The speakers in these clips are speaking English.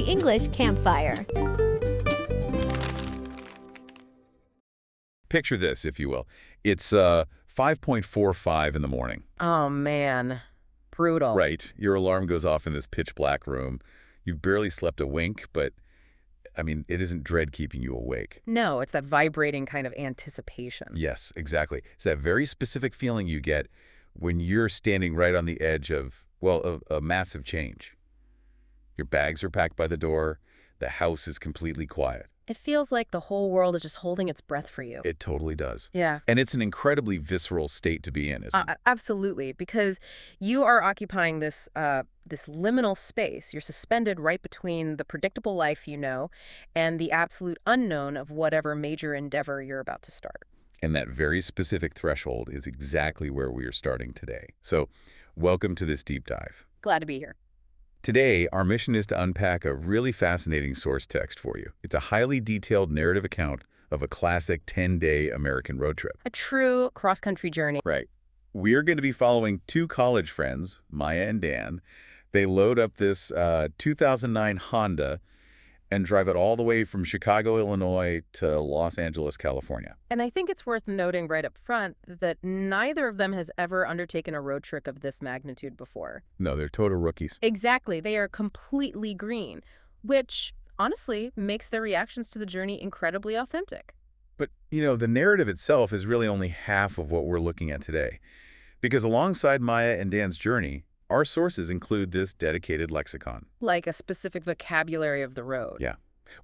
English Campfire. Picture this, if you will. It's 5:45 in the morning. Oh, man. Brutal. Right. Your alarm goes off in this pitch black room. You've barely slept a wink, but, I mean, it isn't dread keeping you awake. No, it's that vibrating kind of anticipation. Yes, exactly. It's that very specific feeling you get when you're standing right on the edge of, well, a massive change. Your bags are packed by the door. The house is completely quiet. It feels like the whole world is just holding its breath for you. It totally does. Yeah. And it's an incredibly visceral state to be in, isn't it? Absolutely, because you are occupying this liminal space. You're suspended right between the predictable life you know and the absolute unknown of whatever major endeavor you're about to start. And that very specific threshold is exactly where we are starting today. So, welcome to this deep dive. Glad to be here. Today, our mission is to unpack a really fascinating source text for you. It's a highly detailed narrative account of a classic 10-day American road trip. A true cross-country journey. Right. We're going to be following two college friends, Maya and Dan. They load up this 2009 Honda and drive it all the way from Chicago, Illinois to Los Angeles, California. And I think it's worth noting right up front that neither of them has ever undertaken a road trip of this magnitude before. No, they're total rookies. Exactly. They are completely green, which honestly makes their reactions to the journey incredibly authentic. But, you know, the narrative itself is really only half of what we're looking at today. Because alongside Maya and Dan's journey, our sources include this dedicated lexicon. Like a specific vocabulary of the road. Yeah.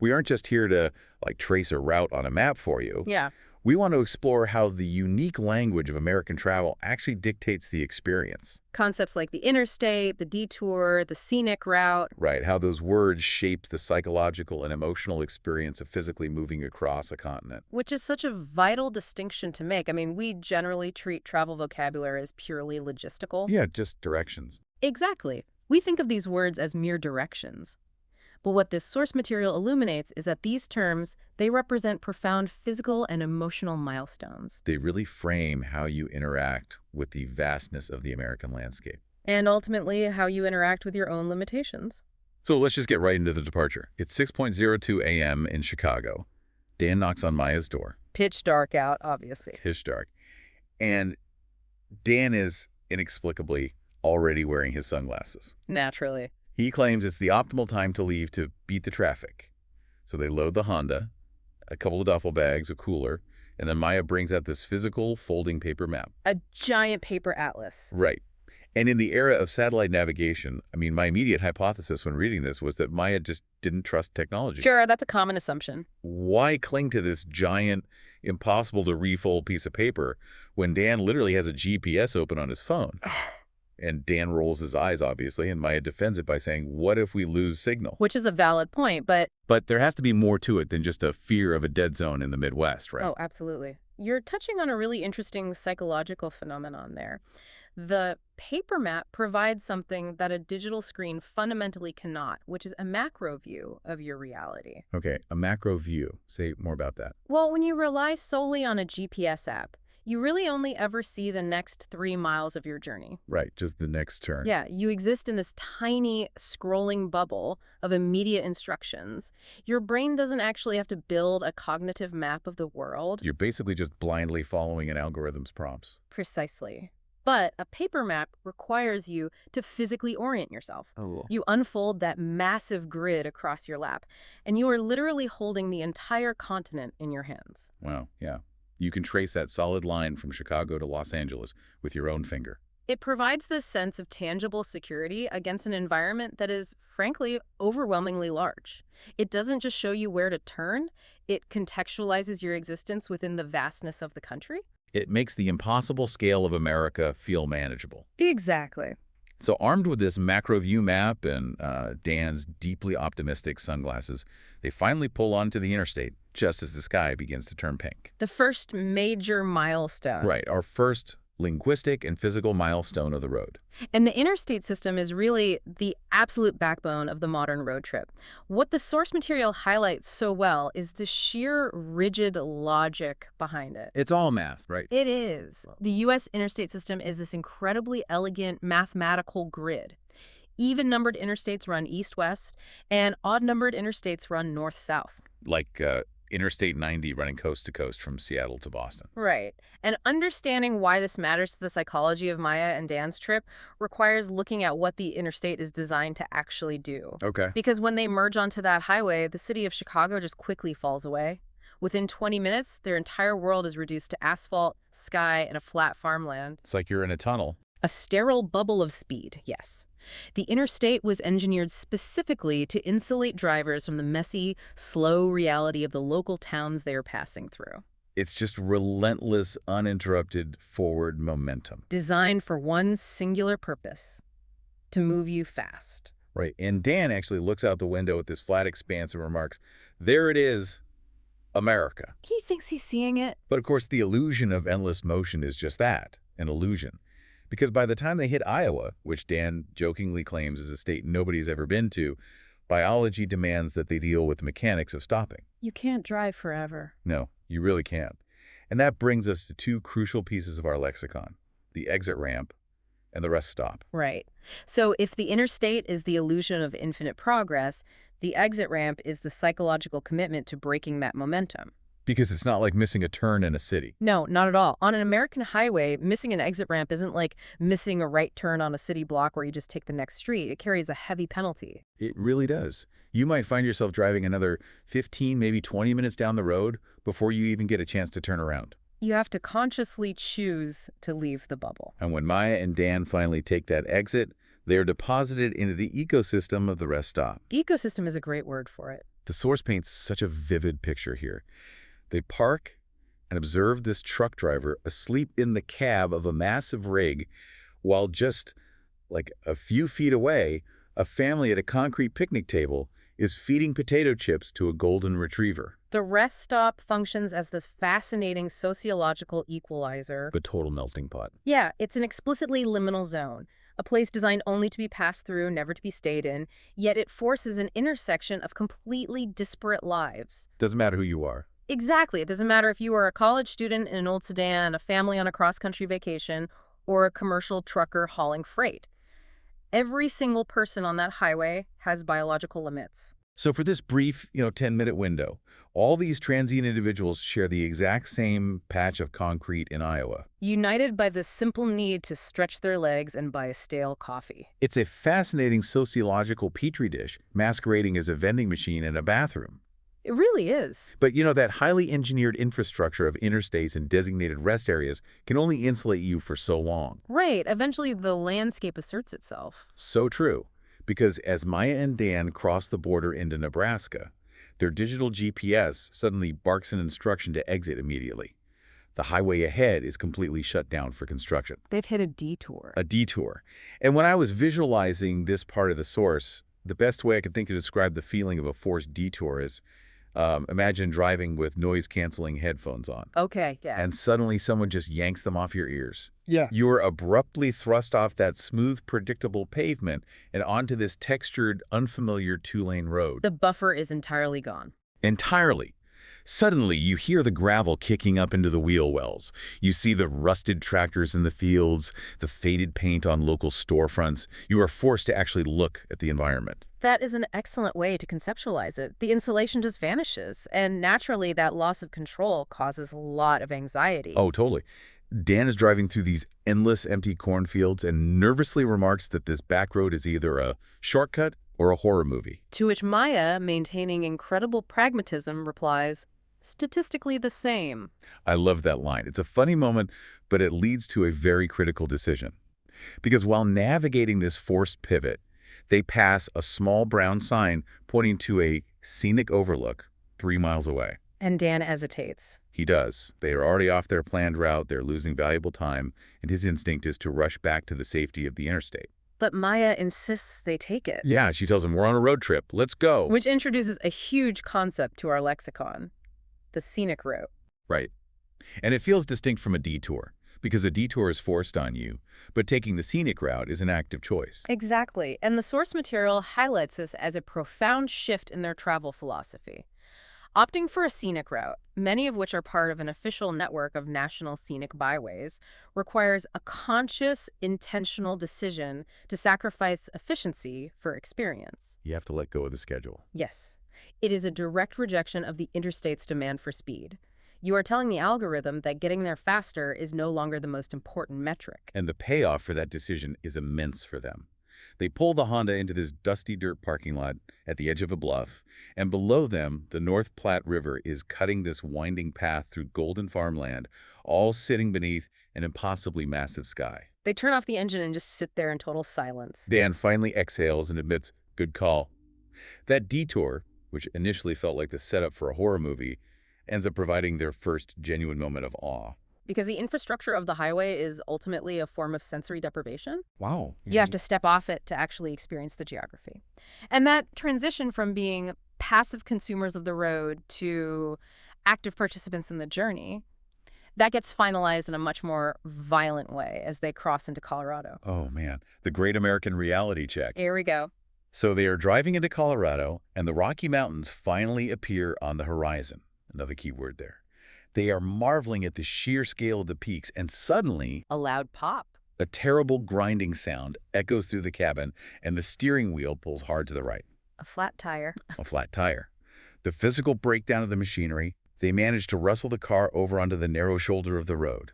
We aren't just here to, trace a route on a map for you. Yeah. We want to explore how the unique language of American travel actually dictates the experience. Concepts like the interstate, the detour, the scenic route. Right, how those words shape the psychological and emotional experience of physically moving across a continent. Which is such a vital distinction to make. I mean, we generally treat travel vocabulary as purely logistical. Yeah, just directions. Exactly. We think of these words as mere directions. But what this source material illuminates is that these terms, they represent profound physical and emotional milestones. They really frame how you interact with the vastness of the American landscape. And ultimately, how you interact with your own limitations. So let's just get right into the departure. It's 6:02 a.m. in Chicago. Dan knocks on Maya's door. Pitch dark out, obviously. It's pitch dark. And Dan is inexplicably already wearing his sunglasses. Naturally. He claims it's the optimal time to leave to beat the traffic. So they load the Honda, a couple of duffel bags, a cooler, and then Maya brings out this physical folding paper map. A giant paper atlas. Right. And in the era of satellite navigation, I mean, my immediate hypothesis when reading this was that Maya just didn't trust technology. Sure, that's a common assumption. Why cling to this giant, impossible-to-refold piece of paper when Dan literally has a GPS open on his phone? And Dan rolls his eyes, obviously, and Maya defends it by saying, what if we lose signal? Which is a valid point, but... But there has to be more to it than just a fear of a dead zone in the Midwest, right? Oh, absolutely. You're touching on a really interesting psychological phenomenon there. The paper map provides something that a digital screen fundamentally cannot, which is a macro view of your reality. Okay, a macro view. Say more about that. Well, when you rely solely on a GPS app, you really only ever see the next 3 miles of your journey. Right, just the next turn. Yeah, you exist in this tiny scrolling bubble of immediate instructions. Your brain doesn't actually have to build a cognitive map of the world. You're basically just blindly following an algorithm's prompts. Precisely. But a paper map requires you to physically orient yourself. Oh. You unfold that massive grid across your lap, and you are literally holding the entire continent in your hands. Wow, yeah. You can trace that solid line from Chicago to Los Angeles with your own finger. It provides this sense of tangible security against an environment that is, frankly, overwhelmingly large. It doesn't just show you where to turn, it contextualizes your existence within the vastness of the country. It makes the impossible scale of America feel manageable. Exactly. So armed with this macro view map and Dan's deeply optimistic sunglasses, they finally pull onto the interstate just as the sky begins to turn pink. The first major milestone. Right, our first linguistic and physical milestone of the road. And the interstate system is really the absolute backbone of the modern road trip. What the source material highlights so well is the sheer rigid logic behind it. It's all math, right? It is. The U.S. interstate system is this incredibly elegant mathematical grid. Even-numbered interstates run east-west, and odd-numbered interstates run north-south. Like Interstate 90 running coast to coast from Seattle to Boston. Right. And understanding why this matters to the psychology of Maya and Dan's trip requires looking at what the interstate is designed to actually do. Okay. Because when they merge onto that highway, the city of Chicago just quickly falls away. Within 20 minutes, their entire world is reduced to asphalt, sky, and a flat farmland. It's like you're in a tunnel. A sterile bubble of speed, yes. The interstate was engineered specifically to insulate drivers from the messy, slow reality of the local towns they are passing through. It's just relentless, uninterrupted forward momentum. Designed for one singular purpose: to move you fast. Right. And Dan actually looks out the window at this flat expanse and remarks, "There it is, America." He thinks he's seeing it. But of course, the illusion of endless motion is just that, an illusion. Because by the time they hit Iowa, which Dan jokingly claims is a state nobody's ever been to, biology demands that they deal with the mechanics of stopping. You can't drive forever. No, you really can't. And that brings us to two crucial pieces of our lexicon: the exit ramp and the rest stop. Right. So if the interstate is the illusion of infinite progress, the exit ramp is the psychological commitment to breaking that momentum. Because it's not like missing a turn in a city. No, not at all. On an American highway, missing an exit ramp isn't like missing a right turn on a city block where you just take the next street. It carries a heavy penalty. It really does. You might find yourself driving another 15, maybe 20 minutes down the road before you even get a chance to turn around. You have to consciously choose to leave the bubble. And when Maya and Dan finally take that exit, they are deposited into the ecosystem of the rest stop. Ecosystem is a great word for it. The source paints such a vivid picture here. They park and observe this truck driver asleep in the cab of a massive rig, while just like a few feet away, a family at a concrete picnic table is feeding potato chips to a golden retriever. The rest stop functions as this fascinating sociological equalizer. The total melting pot. Yeah, it's an explicitly liminal zone, a place designed only to be passed through, never to be stayed in, yet it forces an intersection of completely disparate lives. Doesn't matter who you are. Exactly. It doesn't matter if you are a college student in an old sedan, a family on a cross-country vacation, or a commercial trucker hauling freight. Every single person on that highway has biological limits. So for this brief, 10-minute window, all these transient individuals share the exact same patch of concrete in Iowa. United by the simple need to stretch their legs and buy a stale coffee. It's a fascinating sociological petri dish masquerading as a vending machine and a bathroom. It really is. But that highly engineered infrastructure of interstates and designated rest areas can only insulate you for so long. Right. Eventually, the landscape asserts itself. So true. Because as Maya and Dan cross the border into Nebraska, their digital GPS suddenly barks an instruction to exit immediately. The highway ahead is completely shut down for construction. They've hit a detour. A detour. And when I was visualizing this part of the source, the best way I could think to describe the feeling of a forced detour is imagine driving with noise-canceling headphones on. Okay, yeah. And suddenly someone just yanks them off your ears. Yeah. You are abruptly thrust off that smooth, predictable pavement and onto this textured, unfamiliar two-lane road. The buffer is entirely gone. Entirely. Suddenly, you hear the gravel kicking up into the wheel wells. You see the rusted tractors in the fields, the faded paint on local storefronts. You are forced to actually look at the environment. That is an excellent way to conceptualize it. The insulation just vanishes, and naturally that loss of control causes a lot of anxiety. Oh, totally. Dan is driving through these endless empty cornfields and nervously remarks that this back road is either a shortcut or a horror movie. To which Maya, maintaining incredible pragmatism, replies, "Statistically the same." I love that line. It's a funny moment, but it leads to a very critical decision. Because while navigating this forced pivot, they pass a small brown sign pointing to a scenic overlook 3 miles away. And Dan hesitates. He does. They are already off their planned route, they're losing valuable time, and his instinct is to rush back to the safety of the interstate. But Maya insists they take it. Yeah, she tells him, "We're on a road trip. Let's go." Which introduces a huge concept to our lexicon: the scenic route. Right. And it feels distinct from a detour, because a detour is forced on you, but taking the scenic route is an active choice. Exactly. And the source material highlights this as a profound shift in their travel philosophy. Opting for a scenic route, many of which are part of an official network of national scenic byways, requires a conscious, intentional decision to sacrifice efficiency for experience. You have to let go of the schedule. Yes, it is a direct rejection of the interstate's demand for speed. You are telling the algorithm that getting there faster is no longer the most important metric. And the payoff for that decision is immense for them. They pull the Honda into this dusty dirt parking lot at the edge of a bluff, and below them, the North Platte River is cutting this winding path through golden farmland, all sitting beneath an impossibly massive sky. They turn off the engine and just sit there in total silence. Dan finally exhales and admits, "Good call." That detour, which initially felt like the setup for a horror movie, ends up providing their first genuine moment of awe. Because the infrastructure of the highway is ultimately a form of sensory deprivation. Wow. You have to step off it to actually experience the geography. And that transition from being passive consumers of the road to active participants in the journey, that gets finalized in a much more violent way as they cross into Colorado. Oh, man. The great American reality check. Here we go. So they are driving into Colorado, and the Rocky Mountains finally appear on the horizon. Another key word there. They are marveling at the sheer scale of the peaks, and suddenly, A loud pop. a terrible grinding sound echoes through the cabin, and the steering wheel pulls hard to the right. A flat tire. A flat tire. The physical breakdown of the machinery, they manage to wrestle the car over onto the narrow shoulder of the road.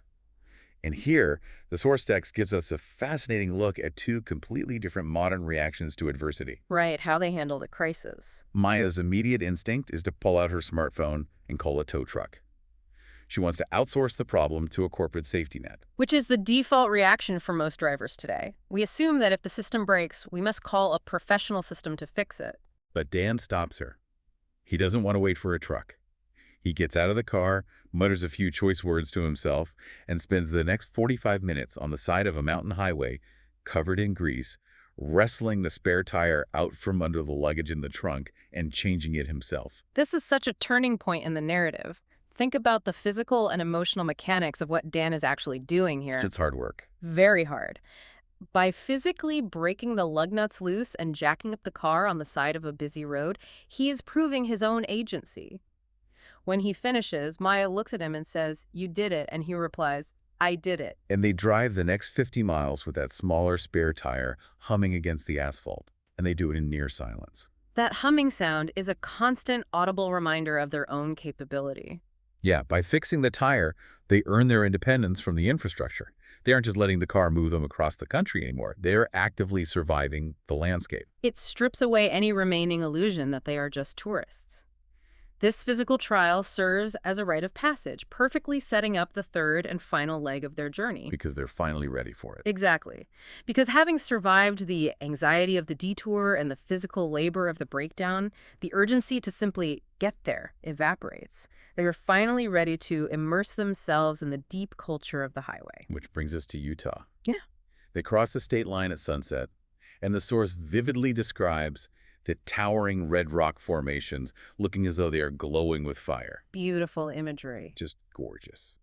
And here, the source text gives us a fascinating look at two completely different modern reactions to adversity. Right, how they handle the crisis. Maya's immediate instinct is to pull out her smartphone and call a tow truck. She wants to outsource the problem to a corporate safety net. Which is the default reaction for most drivers today. We assume that if the system breaks, we must call a professional system to fix it. But Dan stops her. He doesn't want to wait for a truck. He gets out of the car, mutters a few choice words to himself, and spends the next 45 minutes on the side of a mountain highway, covered in grease, wrestling the spare tire out from under the luggage in the trunk and changing it himself. This is such a turning point in the narrative. Think about the physical and emotional mechanics of what Dan is actually doing here. It's hard work. Very hard. By physically breaking the lug nuts loose and jacking up the car on the side of a busy road, he is proving his own agency. When he finishes, Maya looks at him and says, "You did it," and he replies, "I did it." And they drive the next 50 miles with that smaller spare tire humming against the asphalt, and they do it in near silence. That humming sound is a constant audible reminder of their own capability. Yeah, by fixing the tire, they earn their independence from the infrastructure. They aren't just letting the car move them across the country anymore. They're actively surviving the landscape. It strips away any remaining illusion that they are just tourists. This physical trial serves as a rite of passage, perfectly setting up the third and final leg of their journey. Because they're finally ready for it. Exactly. Because having survived the anxiety of the detour and the physical labor of the breakdown, the urgency to simply get there evaporates. They are finally ready to immerse themselves in the deep culture of the highway. Which brings us to Utah. Yeah. They cross the state line at sunset, and the source vividly describes the towering red rock formations looking as though they are glowing with fire. Beautiful imagery. Just gorgeous.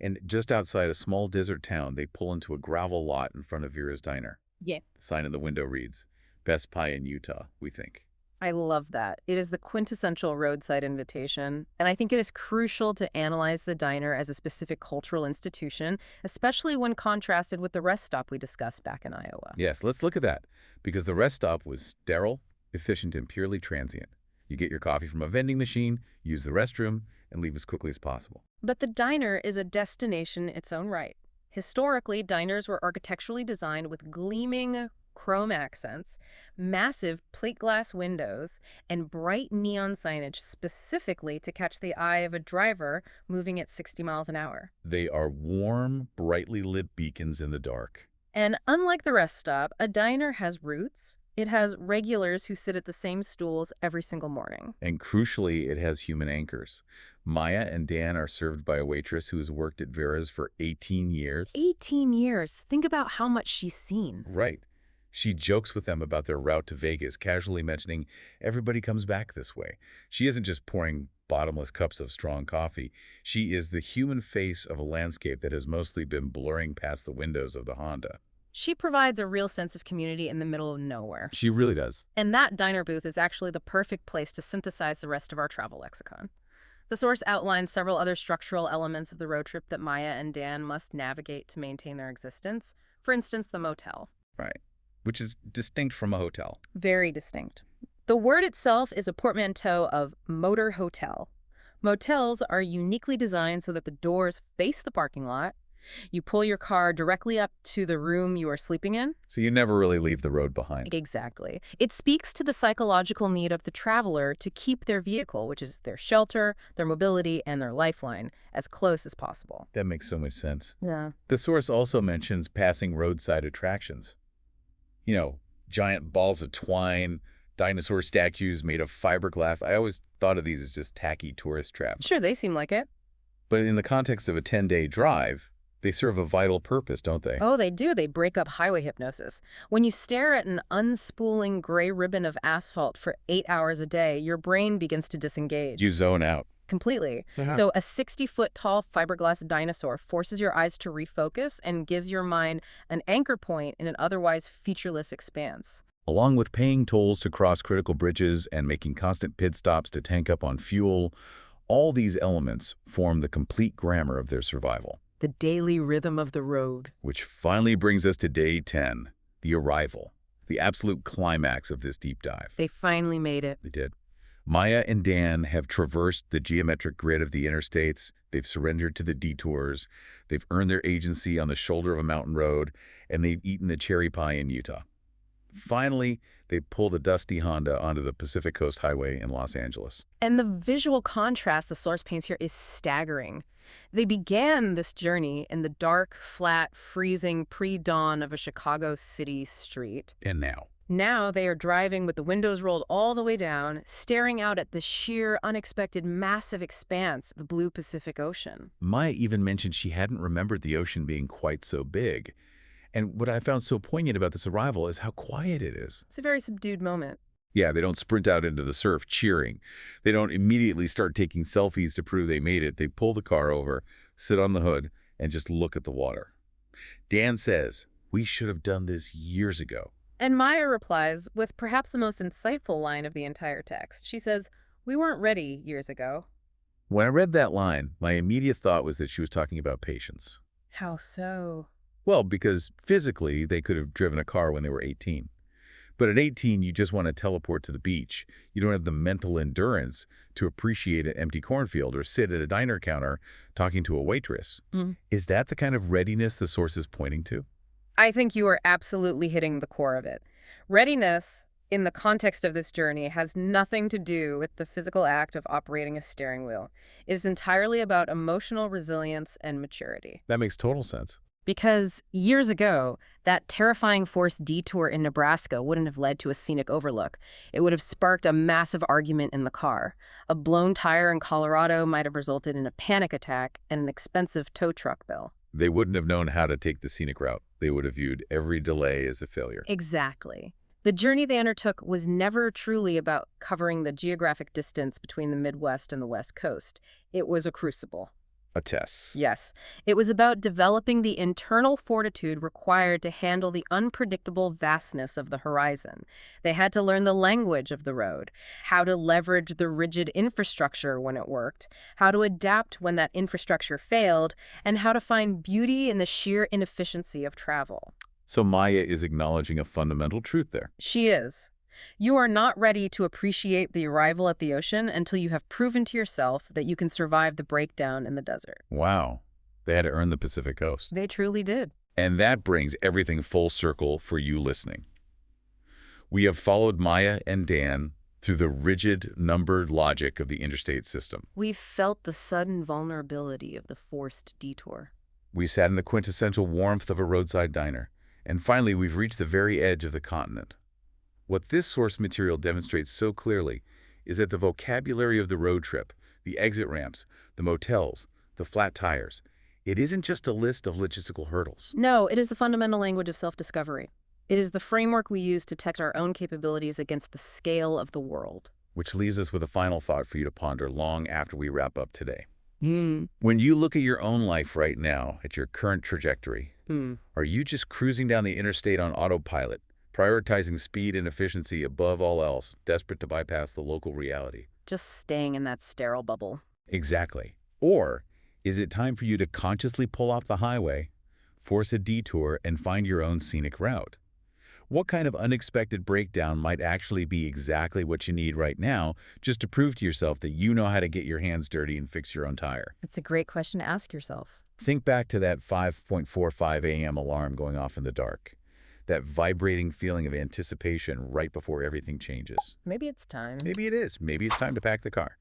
And just outside a small desert town, they pull into a gravel lot in front of Vera's Diner. Yeah. The sign in the window reads, "Best pie in Utah, we think." I love that. It is the quintessential roadside invitation, and I think it is crucial to analyze the diner as a specific cultural institution, especially when contrasted with the rest stop we discussed back in Iowa. Yes, let's look at that, because the rest stop was sterile, efficient, and purely transient. You get your coffee from a vending machine, use the restroom, and leave as quickly as possible. But the diner is a destination its own right. Historically, diners were architecturally designed with gleaming chrome accents, massive plate glass windows, and bright neon signage specifically to catch the eye of a driver moving at 60 miles an hour. They are warm, brightly lit beacons in the dark. And unlike the rest stop, a diner has roots. It has regulars who sit at the same stools every single morning. And crucially, it has human anchors. Maya and Dan are served by a waitress who has worked at Vera's for 18 years. 18 years. Think about how much she's seen. Right. She jokes with them about their route to Vegas, casually mentioning everybody comes back this way. She isn't just pouring bottomless cups of strong coffee. She is the human face of a landscape that has mostly been blurring past the windows of the Honda. She provides a real sense of community in the middle of nowhere. She really does. And that diner booth is actually the perfect place to synthesize the rest of our travel lexicon. The source outlines several other structural elements of the road trip that Maya and Dan must navigate to maintain their existence. For instance, the motel. Right. Which is distinct from a hotel. Very distinct. The word itself is a portmanteau of motor hotel. Motels are uniquely designed so that the doors face the parking lot. You pull your car directly up to the room you are sleeping in. So you never really leave the road behind. Exactly. It speaks to the psychological need of the traveler to keep their vehicle, which is their shelter, their mobility, and their lifeline, as close as possible. That makes so much sense. Yeah. The source also mentions passing roadside attractions. You know, giant balls of twine, dinosaur statues made of fiberglass. I always thought of these as just tacky tourist traps. Sure, they seem like it. But in the context of a 10-day drive, they serve a vital purpose, don't they? Oh, they do. They break up highway hypnosis. When you stare at an unspooling gray ribbon of asphalt for 8 hours a day, your brain begins to disengage. You zone out. Completely. Uh-huh. So a 60-foot-tall fiberglass dinosaur forces your eyes to refocus and gives your mind an anchor point in an otherwise featureless expanse. Along with paying tolls to cross critical bridges and making constant pit stops to tank up on fuel, all these elements form the complete grammar of their survival. The daily rhythm of the road. Which finally brings us to day 10, the arrival, the absolute climax of this deep dive. They finally made it. They did. Maya and Dan have traversed the geometric grid of the interstates. They've surrendered to the detours. They've earned their agency on the shoulder of a mountain road, and they've eaten the cherry pie in Utah. Finally, they pull the dusty Honda onto the Pacific Coast Highway in Los Angeles. And the visual contrast the source paints here is staggering. They began this journey in the dark, flat, freezing pre-dawn of a Chicago city street. And now? Now they are driving with the windows rolled all the way down, staring out at the sheer, unexpected, massive expanse of the blue Pacific Ocean. Maya even mentioned she hadn't remembered the ocean being quite so big. And what I found so poignant about this arrival is how quiet it is. It's a very subdued moment. Yeah, they don't sprint out into the surf cheering. They don't immediately start taking selfies to prove they made it. They pull the car over, sit on the hood, and just look at the water. Dan says, "We should have done this years ago." And Maya replies with perhaps the most insightful line of the entire text. She says, "We weren't ready years ago." When I read that line, my immediate thought was that she was talking about patience. How so? Well, because physically, they could have driven a car when they were 18. But at 18, you just want to teleport to the beach. You don't have the mental endurance to appreciate an empty cornfield or sit at a diner counter talking to a waitress. Is that the kind of readiness the source is pointing to? I think you are absolutely hitting the core of it. Readiness, in the context of this journey, has nothing to do with the physical act of operating a steering wheel. It is entirely about emotional resilience and maturity. That makes total sense. Because years ago, that terrifying forced detour in Nebraska wouldn't have led to a scenic overlook. It would have sparked a massive argument in the car. A blown tire in Colorado might have resulted in a panic attack and an expensive tow truck bill. They wouldn't have known how to take the scenic route. They would have viewed every delay as a failure. Exactly. The journey they undertook was never truly about covering the geographic distance between the Midwest and the West Coast. It was a crucible. A test. Yes. It was about developing the internal fortitude required to handle the unpredictable vastness of the horizon. They had to learn the language of the road, how to leverage the rigid infrastructure when it worked, how to adapt when that infrastructure failed, and how to find beauty in the sheer inefficiency of travel. So Maya is acknowledging a fundamental truth there. She is. You are not ready to appreciate the arrival at the ocean until you have proven to yourself that you can survive the breakdown in the desert. Wow. They had to earn the Pacific Coast. They truly did. And that brings everything full circle for you listening. We have followed Maya and Dan through the rigid, numbered logic of the interstate system. We've felt the sudden vulnerability of the forced detour. We sat in the quintessential warmth of a roadside diner. And finally, we've reached the very edge of the continent. What this source material demonstrates so clearly is that the vocabulary of the road trip, the exit ramps, the motels, the flat tires, it isn't just a list of logistical hurdles. No, it is the fundamental language of self-discovery. It is the framework we use to test our own capabilities against the scale of the world. Which leaves us with a final thought for you to ponder long after we wrap up today. Hmm. When you look at your own life right now, at your current trajectory, Hmm. are you just cruising down the interstate on autopilot, prioritizing speed and efficiency above all else, desperate to bypass the local reality? Just staying in that sterile bubble. Exactly. Or is it time for you to consciously pull off the highway, force a detour, and find your own scenic route? What kind of unexpected breakdown might actually be exactly what you need right now just to prove to yourself that you know how to get your hands dirty and fix your own tire? It's a great question to ask yourself. Think back to that 5:45 a.m. alarm going off in the dark. That vibrating feeling of anticipation right before everything changes. Maybe it's time. Maybe it is. Maybe it's time to pack the car.